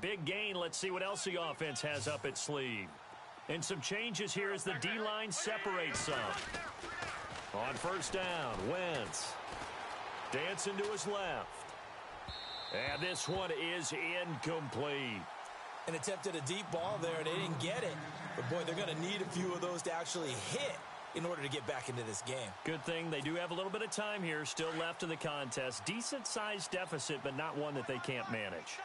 big gain. Let's see what else the offense has up its sleeve. And some changes here as the D-line separates some. On first down, Wentz. Dancing to his left. And this one is incomplete. And attempted a deep ball there, and they didn't get it. But, boy, they're going to need a few of those to actually hit in order to get back into this game. Good thing they do have a little bit of time here still left in the contest. Decent-sized deficit, but not one that they can't manage.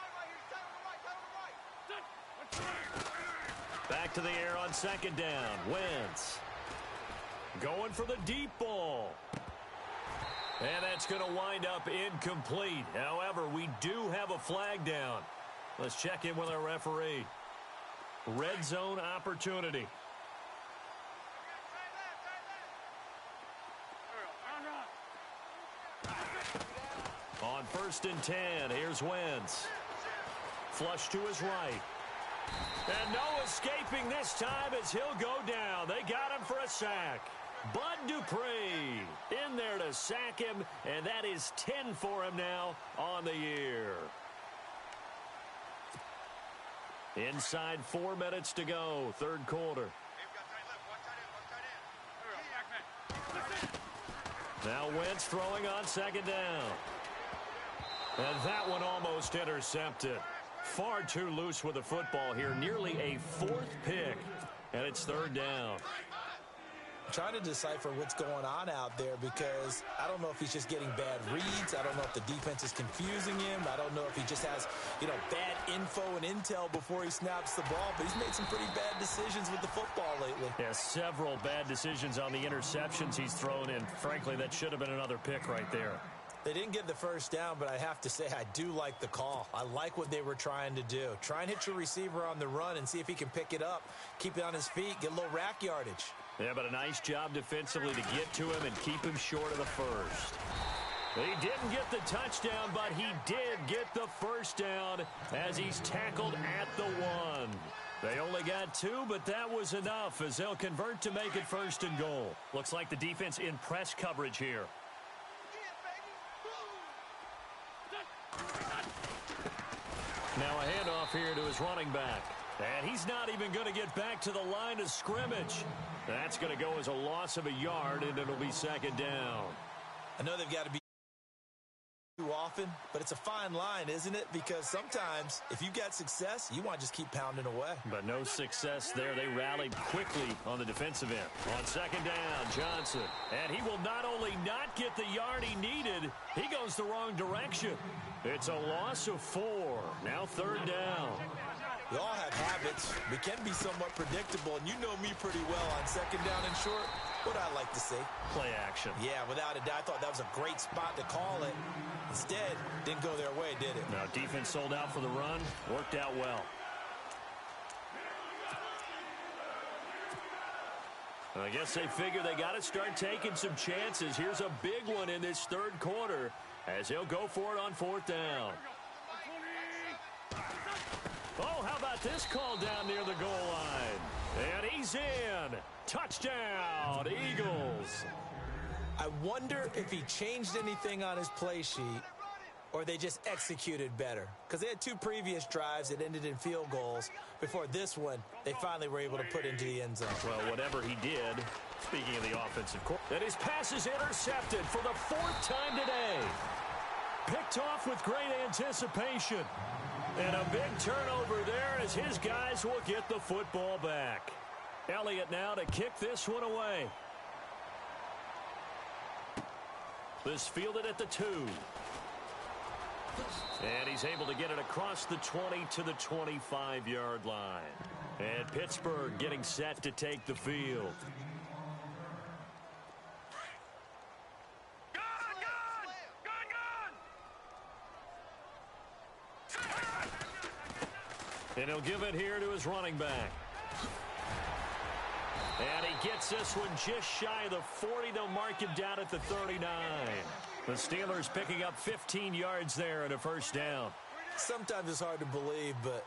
Back to the air on second down. Wentz going for the deep ball. And that's going to wind up incomplete. However, we do have a flag down. Let's check in with our referee. Red zone opportunity. On first and 10, here's Wentz. Flush to his right. And no escaping this time as he'll go down. They got him for a sack. Bud Dupree in there to sack him, and that is 10 for him now on the year. Inside 4 minutes to go, third quarter. Now Wentz throwing on second down. And that one almost intercepted. Far too loose with the football here. Nearly a fourth pick. And it's third down. I'm trying to decipher what's going on out there because I don't know if he's just getting bad reads. I don't know if the defense is confusing him. I don't know if he just has, bad info and intel before he snaps the ball. But he's made some pretty bad decisions with the football lately. Yeah, several bad decisions on the interceptions he's thrown in. Frankly, that should have been another pick right there. They didn't get the first down, but I have to say I do like the call. I like what they were trying to do. Try and hit your receiver on the run and see if he can pick it up, keep it on his feet, get a little rack yardage. Yeah, but a nice job defensively to get to him and keep him short of the first. He didn't get the touchdown, but he did get the first down as he's tackled at the 1. They only got 2, but that was enough as they'll convert to make it first and goal. Looks like the defense in press coverage here. Now a handoff here to his running back. And he's not even going to get back to the line of scrimmage. That's going to go as a loss of a yard, and it'll be second down. I know they've got to be too often, but it's a fine line, isn't it? Because sometimes if you got success, you want to just keep pounding away. But no success there. They rallied quickly on the defensive end. On second down, Johnson. And he will not only not get the yard he needed, he goes the wrong direction. It's a loss of 4. Now third down. We all have habits. We can be somewhat predictable, and you know me pretty well on second down and short. What I like to see. Play action. Yeah, without a doubt. I thought that was a great spot to call it. Instead, didn't go their way, did it? No, defense sold out for the run. Worked out well. I guess they figure they got to start taking some chances. Here's a big one in this third quarter as he'll go for it on fourth down. Oh, how about this call down near the goal line? And he's in. Touchdown, Eagles. I wonder if he changed anything on his play sheet or they just executed better. Because they had 2 previous drives that ended in field goals. Before this one, they finally were able to put into the end zone. Well, whatever he did, speaking of the offensive court, that his pass is intercepted for the 4th time today. Picked off with great anticipation. And a big turnover there as his guys will get the football back. Elliott now to kick this one away. This fielded at the 2. And he's able to get it across the 20 to the 25-yard line. And Pittsburgh getting set to take the field. And he'll give it here to his running back. And he gets this one just shy of the 40. They'll mark him down at the 39. The Steelers picking up 15 yards there and a first down. Sometimes it's hard to believe, but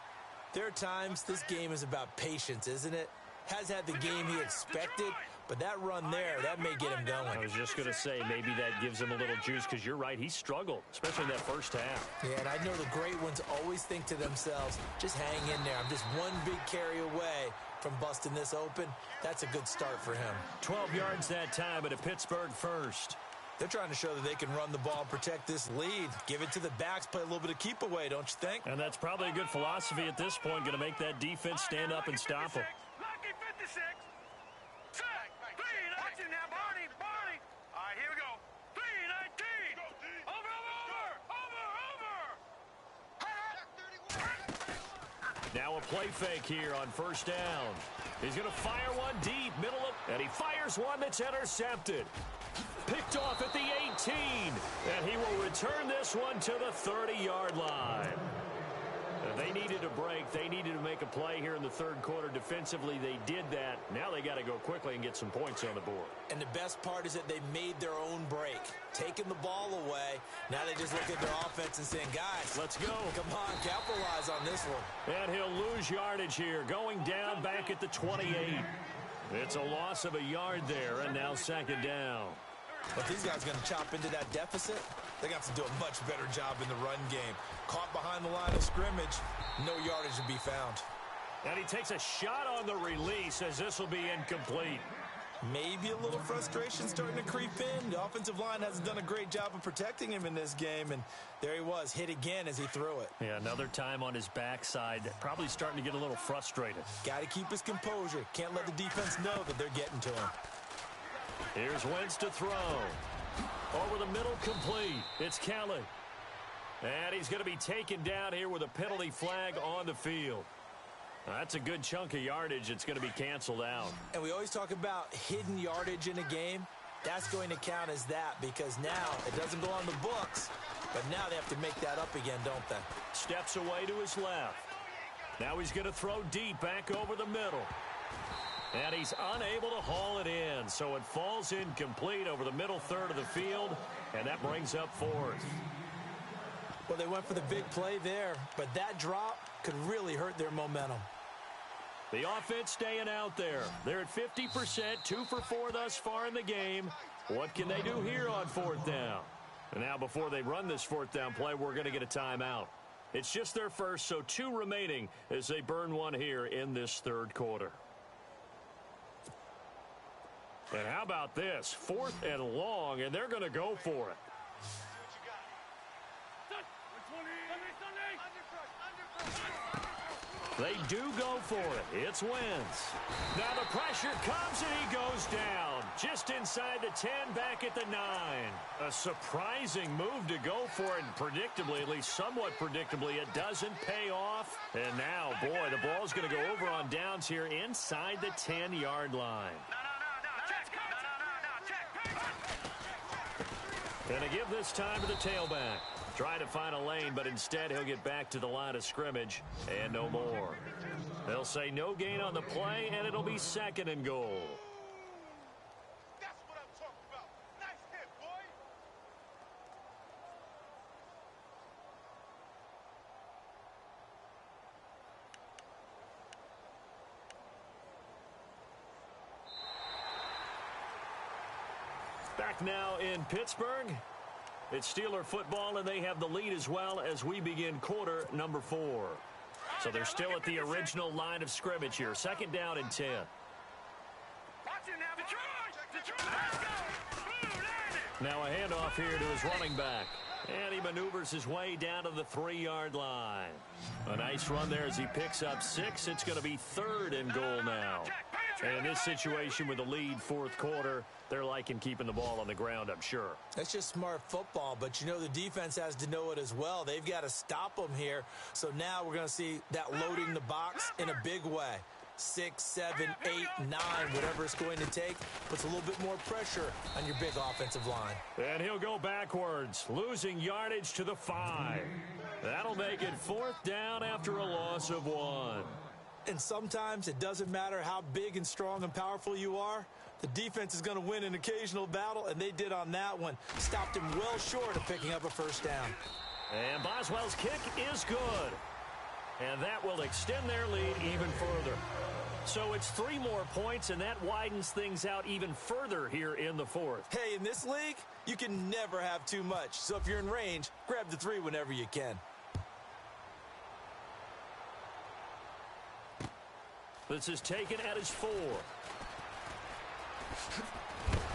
there are times this game is about patience, isn't it? Has had the game he expected, But that run there, that may get him going. I was just going to say, maybe that gives him a little juice, because you're right, he struggled, especially in that first half. Yeah, and I know the great ones always think to themselves, just hang in there. I'm just one big carry away from busting this open. That's a good start for him. 12 yards that time at a Pittsburgh first. They're trying to show that they can run the ball and protect this lead. Give it to the backs, play a little bit of keep away, don't you think? And that's probably a good philosophy at this point, going to make that defense stand up and stop them. Lucky 56. Set. 319. Watch it now, Barney. Barney. All right, here we go. 319. Over. Now a play fake here on first down. He's going to fire one deep, middle of, and he fires one that's intercepted. Picked off at the 18, and he will return this one to the 30-yard line. They needed a break. They needed to make a play here in the third quarter. Defensively, they did that. Now they got to go quickly and get some points on the board. And the best part is that they made their own break, taking the ball away. Now they just look at their offense and saying, guys, let's go. Come on, capitalize on this one. And he'll lose yardage here, going down back at the 28. It's a loss of a yard there, and now second down. But these guys going to chop into that deficit. They got to do a much better job in the run game. Caught behind the line of scrimmage, no yardage to be found. And he takes a shot on the release as this will be incomplete. Maybe a little frustration starting to creep in. The offensive line hasn't done a great job of protecting him in this game, and there he was, hit again as he threw it. Yeah, another time on his backside, probably starting to get a little frustrated. Got to keep his composure. Can't let the defense know that they're getting to him. Here's Wentz to throw. Over the middle, complete. It's Kelly. And he's going to be taken down here with a penalty flag on the field. That's a good chunk of yardage. It's going to be canceled out. And we always talk about hidden yardage in a game. That's going to count as that because now it doesn't go on the books, but now they have to make that up again, don't they? Steps away to his left. Now he's going to throw deep back over the middle. And he's unable to haul it in, so it falls incomplete over the middle third of the field, and that brings up fourth. Well, they went for the big play there, but that drop could really hurt their momentum. The offense staying out there. They're at 50%, 2 for 4 thus far in the game. What can they do here on fourth down? And now before they run this fourth down play, we're going to get a timeout. It's just their first, so 2 remaining as they burn one here in this third quarter. And how about this? 4th and long, and they're going to go for it. They do go for it. It's Wentz. Now the pressure comes, and he goes down. Just inside the 10, back at the 9. A surprising move to go for it, and predictably, at least somewhat predictably, it doesn't pay off. And now, boy, the ball's going to go over on downs here inside the 10-yard line. Going to give this time to the tailback. Try to find a lane, but instead he'll get back to the line of scrimmage and no more. They'll say no gain on the play, and it'll be 2nd and goal. That's what I'm talking about. Nice hit, boy. Back now in Pittsburgh. It's Steeler football, and they have the lead as well as we begin quarter number 4. So they're still at the original line of scrimmage here. 2nd down and 10. Now a handoff here to his running back. And he maneuvers his way down to the 3-yard line. A nice run there as he picks up 6. It's going to be 3rd and goal now. And in this situation with the lead 4th quarter, they're liking keeping the ball on the ground, I'm sure. That's just smart football, but you know the defense has to know it as well. They've got to stop them here. So now we're going to see that loading the box in a big way. 6, 7, 8, 9, whatever it's going to take, puts a little bit more pressure on your big offensive line. And he'll go backwards, losing yardage to the 5. That'll make it 4th down after a loss of 1. And sometimes it doesn't matter how big and strong and powerful you are. The defense is going to win an occasional battle, and they did on that one. Stopped him well short of picking up a first down. And Boswell's kick is good. And that will extend their lead even further. So it's 3 more points, and that widens things out even further here in the fourth. Hey, in this league, you can never have too much. So if you're in range, grab the 3 whenever you can. This is taken at his 4.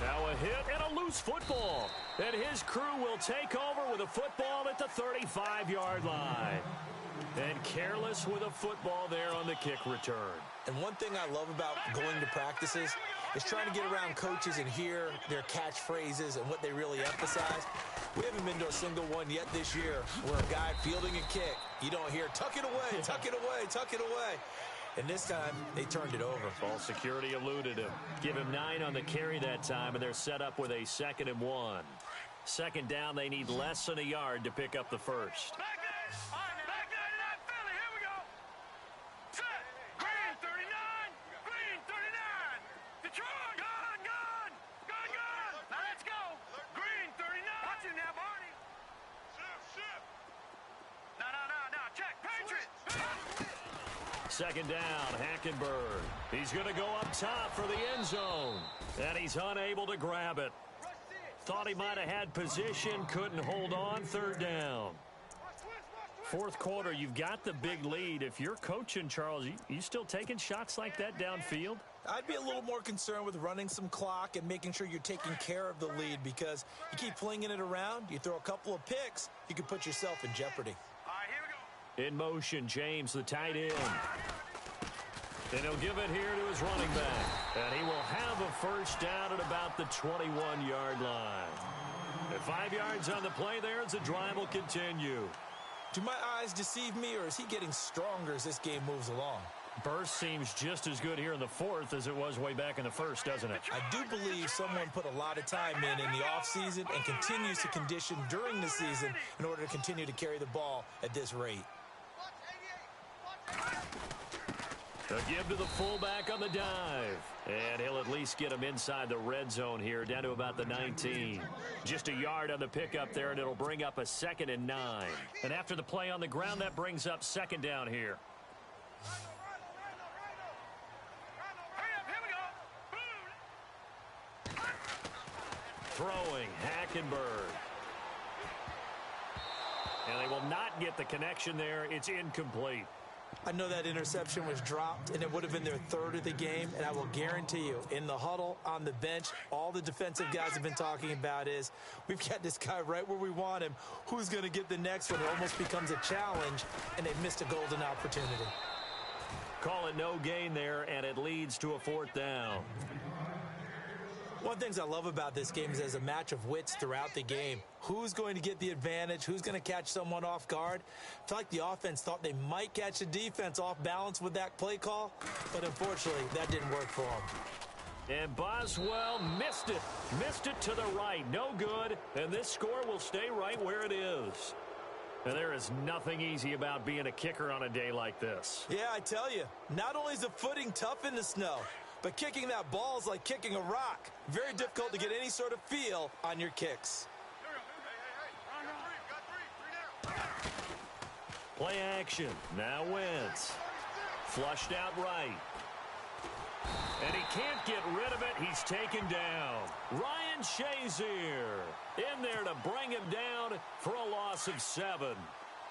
Now a hit and a loose football. And his crew will take over with a football at the 35-yard line. And careless with a football there on the kick return. And one thing I love about going to practices is trying to get around coaches and hear their catchphrases and what they really emphasize. We haven't been to a single one yet this year where a guy fielding a kick, you don't hear, tuck it away, tuck it away, tuck it away. And this time, they turned it over. Ball security eluded him. Give him 9 on the carry that time, and they're set up with a 2nd and 1. Second down, they need less than a yard to pick up the first. Back there! Back there to that Philly! Here we go! Set! Green 39! Green 39! Detroit! Gun! Gun! Gun! Gun! Now let's go! Green 39! Watch it now, Barney! Shift! No! Check! Patriot! Second down, Hackenberg. He's going to go up top for the end zone. And he's unable to grab it. Thought he might have had position, couldn't hold on. Third down. Fourth quarter, you've got the big lead. If you're coaching, Charles, you still taking shots like that downfield? I'd be a little more concerned with running some clock and making sure you're taking care of the lead, because you keep flinging it around, you throw a couple of picks, you can put yourself in jeopardy. All right, here we go. In motion, James, the tight end. And he'll give it here to his running back. And he will have a first down at about the 21-yard line. At 5 yards on the play there as the drive will continue. Do my eyes deceive me, or is he getting stronger as this game moves along? Burst seems just as good here in the fourth as it was way back in the first, doesn't it? I do believe someone put a lot of time in the offseason and continues to condition during the season in order to continue to carry the ball at this rate. A give to the fullback on the dive. And he'll at least get him inside the red zone here, down to about the 19. Just a yard on the pickup there, and it'll bring up a 2nd and 9. And after the play on the ground, that brings up second down here. Throwing, Hackenberg. And they will not get the connection there. It's incomplete. I know that interception was dropped, and it would have been their 3rd of the game, and I will guarantee you, in the huddle, on the bench, all the defensive guys have been talking about is, we've got this guy right where we want him. Who's going to get the next one? It almost becomes a challenge, and they've missed a golden opportunity. Call it no gain there, and it leads to a 4th down. One of the things I love about this game is there's a match of wits throughout the game. Who's going to get the advantage? Who's going to catch someone off guard? I feel like the offense thought they might catch the defense off balance with that play call, but unfortunately, that didn't work for them. And Boswell missed it. Missed it to the right. No good. And this score will stay right where it is. And there is nothing easy about being a kicker on a day like this. Yeah, I tell you, not only is the footing tough in the snow, but kicking that ball is like kicking a rock. Very difficult to get any sort of feel on your kicks. Play action. Now Wentz. Flushed out right. And he can't get rid of it. He's taken down. Ryan Shazier in there to bring him down for a loss of 7.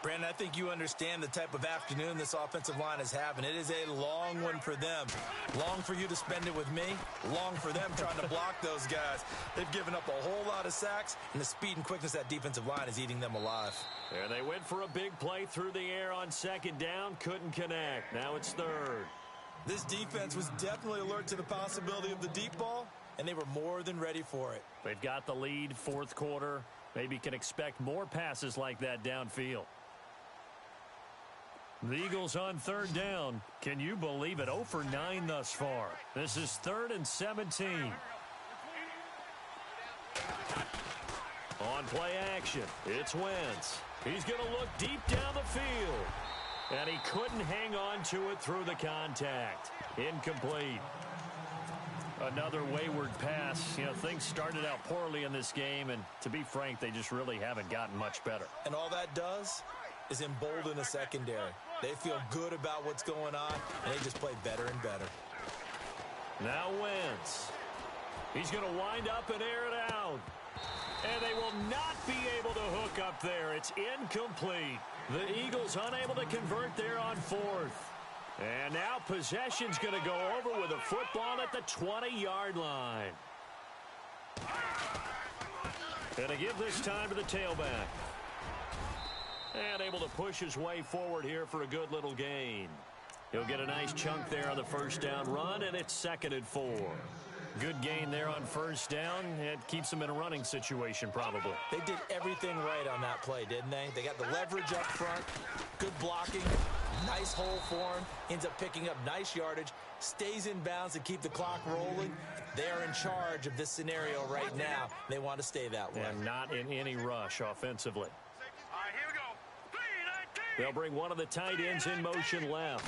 Brandon, I think you understand the type of afternoon this offensive line is having. It is a long one for them. Long for you to spend it with me. Long for them trying to block those guys. They've given up a whole lot of sacks, and the speed and quickness of that defensive line is eating them alive. And they went for a big play through the air on second down. Couldn't connect. Now it's 3rd. This defense was definitely alert to the possibility of the deep ball, and they were more than ready for it. They've got the lead, fourth quarter. Maybe can expect more passes like that downfield. The Eagles on 3rd down. Can you believe it? 0 for 9 thus far. This is 3rd and 17. On play action, it's Wentz. He's going to look deep down the field. And he couldn't hang on to it through the contact. Incomplete. Another wayward pass. You know, things started out poorly in this game, and to be frank, they just really haven't gotten much better. And all that does is embolden a secondary. They feel good about what's going on, and they just play better and better. Now Wentz. He's going to wind up and air it out. And they will not be able to hook up there. It's incomplete. The Eagles unable to convert there on fourth. And now possession's going to go over with a football at the 20-yard line. And to give this time to the tailback. And able to push his way forward here for a good little gain. He'll get a nice chunk there on the first down run, and it's 2nd and 4. Good gain there on first down. It keeps them in a running situation probably. They did everything right on that play, didn't they? They got the leverage up front, good blocking, nice hole for him, ends up picking up nice yardage, stays in bounds to keep the clock rolling. They are in charge of this scenario right now. They want to stay that way. And not in any rush offensively. All right, here we go. 3-19. They'll bring one of the tight ends in motion left.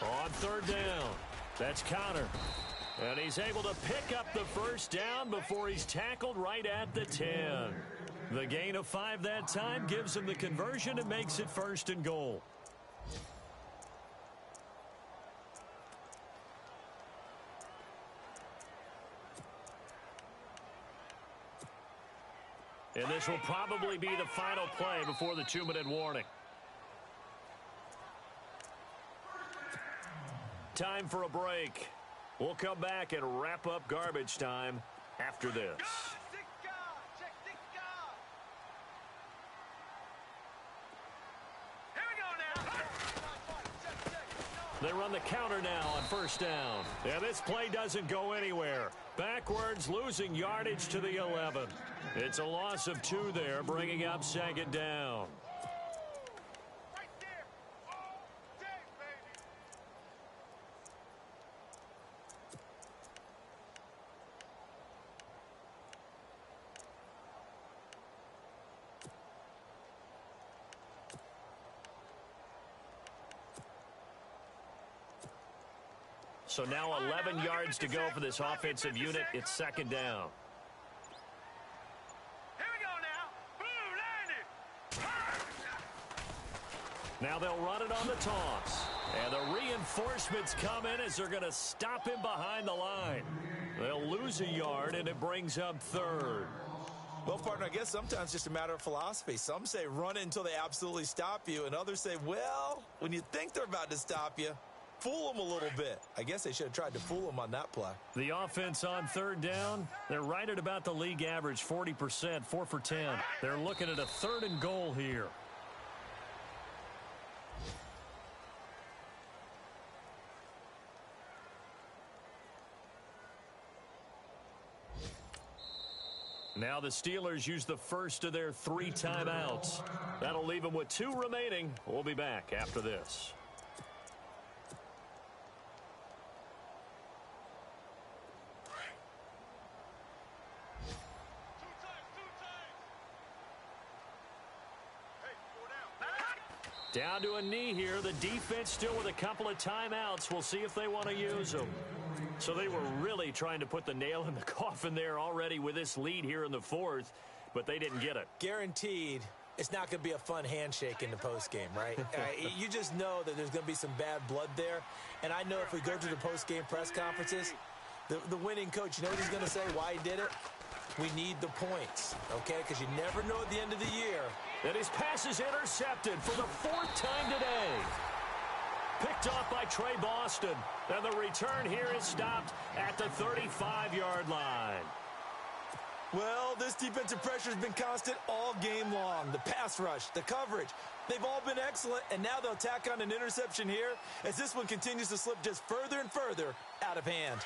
On third down, that's Connor. And he's able to pick up the first down before he's tackled right at the 10. The gain of 5 that time gives him the conversion and makes it 1st and goal. And this will probably be the final play before the 2-minute warning. Time for a break. We'll come back and wrap up garbage time after this. Here we go now. They run the counter now on first down. And this play doesn't go anywhere. Backwards, losing yardage to the 11. It's a loss of 2 there, bringing up 2nd down. Right there. All day, baby. So now 11 yards to go for this offensive unit. It's 2nd down. Here we go now. Blue 90. Now they'll run it on the toss. And the reinforcements come in as they're going to stop him behind the line. They'll lose a yard, and it brings up 3rd. Well, partner, I guess sometimes it's just a matter of philosophy. Some say run it until they absolutely stop you, and others say, well, when you think they're about to stop you, fool them a little bit. I guess they should have tried to fool them on that play. The offense on 3rd down, they're right at about the league average, 40%, 4 for 10. They're looking at a 3rd and goal here. Now the Steelers use the first of their 3 timeouts. That'll leave them with 2 remaining. We'll be back after this. Down to a knee here. The defense still with a couple of timeouts. We'll see if they want to use them. So they were really trying to put the nail in the coffin there already with this lead here in the 4th, but they didn't get it. Guaranteed it's not going to be a fun handshake in the postgame, right? You just know that there's going to be some bad blood there. And I know if we go to the postgame press conferences, the winning coach, you know what he's going to say, why he did it? We need the points, okay? Because you never know at the end of the year. And his pass is intercepted for the 4th time today. Picked off by Trey Boston. And the return here is stopped at the 35-yard line. Well, this defensive pressure has been constant all game long. The pass rush, the coverage, they've all been excellent. And now they'll tack on an interception here as this one continues to slip just further and further out of hand.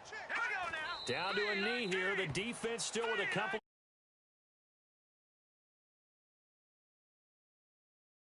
Here we go now. Down to a knee here. The defense still with a couple.